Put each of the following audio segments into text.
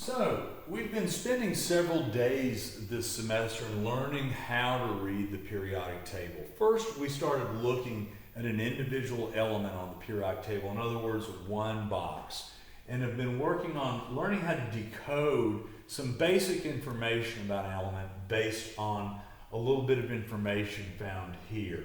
So, we've been spending several days this semester learning how to read the periodic table. First, we started looking at an individual element on the periodic table, in other words, one box, and have been working on learning how to decode some basic information about an element based on a little bit of information found here.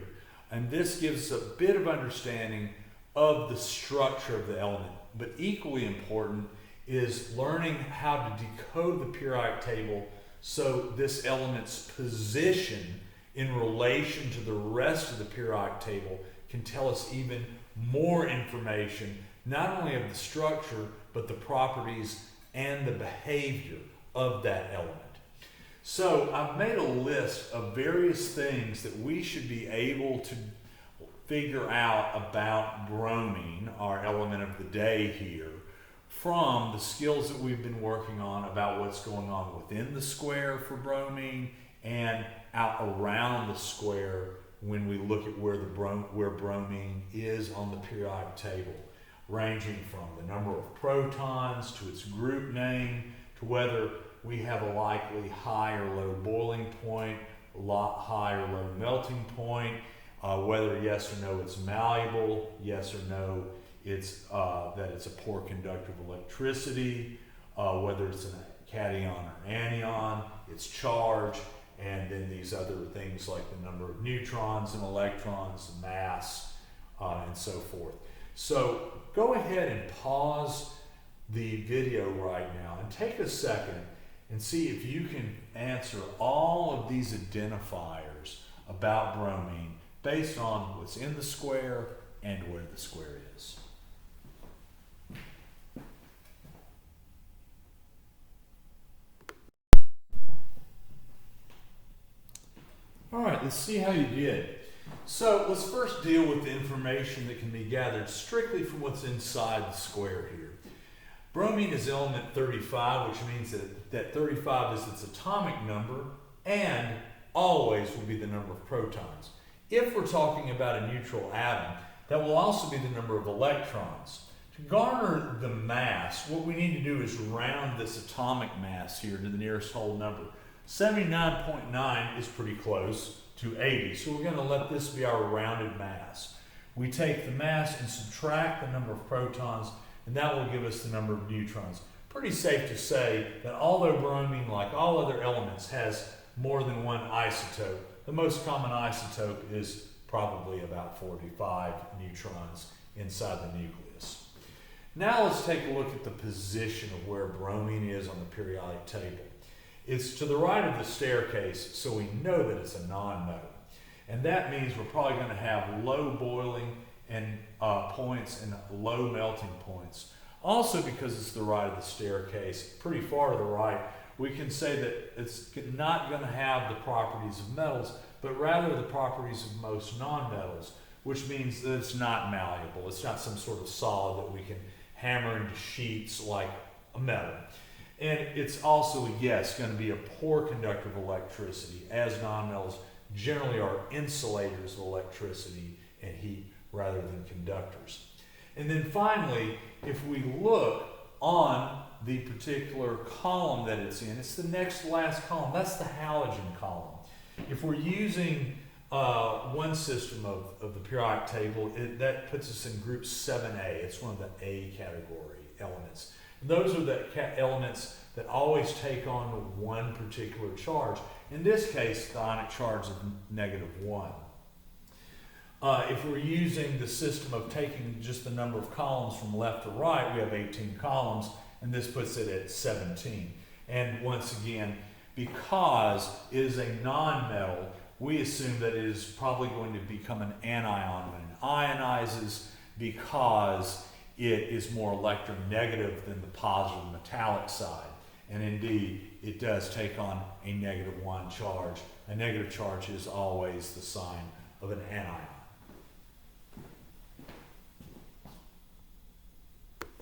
And this gives us a bit of understanding of the structure of the element, but equally important is learning how to decode the periodic table so this element's position in relation to the rest of the periodic table can tell us even more information, not only of the structure, but the properties and the behavior of that element. So I've made a list of various things that we should be able to figure out about bromine, our element of the day here, from the skills that we've been working on about what's going on within the square for bromine and out around the square when we look at where bromine is on the periodic table, ranging from the number of protons to its group name to whether we have a likely high or low boiling point, a lot high or low melting point, whether yes or no it's malleable, yes or no it's that it's a poor conductor of electricity, whether it's a cation or anion, its charge, and then these other things like the number of neutrons and electrons, mass, and so forth. So go ahead and pause the video right now and take a second and see if you can answer all of these identifiers about bromine based on what's in the square and where the square is. All right, let's see how you did. So let's first deal with the information that can be gathered strictly from what's inside the square here. Bromine is element 35, which means that 35 is its atomic number and always will be the number of protons. If we're talking about a neutral atom, that will also be the number of electrons. To garner the mass, what we need to do is round this atomic mass here to the nearest whole number. 79.9 is pretty close to 80, so we're going to let this be our rounded mass. We take the mass and subtract the number of protons, and that will give us the number of neutrons. Pretty safe to say that although bromine, like all other elements, has more than one isotope, the most common isotope is probably about 45 neutrons inside the nucleus. Now let's take a look at the position of where bromine is on the periodic table. It's to the right of the staircase, so we know that it's a non-metal. And that means we're probably going to have low boiling and points and low melting points. Also, because it's the right of the staircase, pretty far to the right, we can say that it's not going to have the properties of metals, but rather the properties of most non-metals, which means that it's not malleable. It's not some sort of solid that we can hammer into sheets like a metal. And it's also, yes, going to be a poor conductor of electricity, as nonmetals generally are insulators of electricity and heat rather than conductors. And then finally, if we look on the particular column that it's in, it's the next to last column. That's the halogen column. If we're using one system of the periodic table, that puts us in group 7A. It's one of the A category elements. Those are the elements that always take on one particular charge. In this case, the ionic charge is -1. If we're using the system of taking just the number of columns from left to right, we have 18 columns, and this puts it at 17. And once again, because it is a non-metal, we assume that it is probably going to become an anion when it ionizes because it is more electronegative than the positive metallic side. And indeed, it does take on a -1 charge. A negative charge is always the sign of an anion.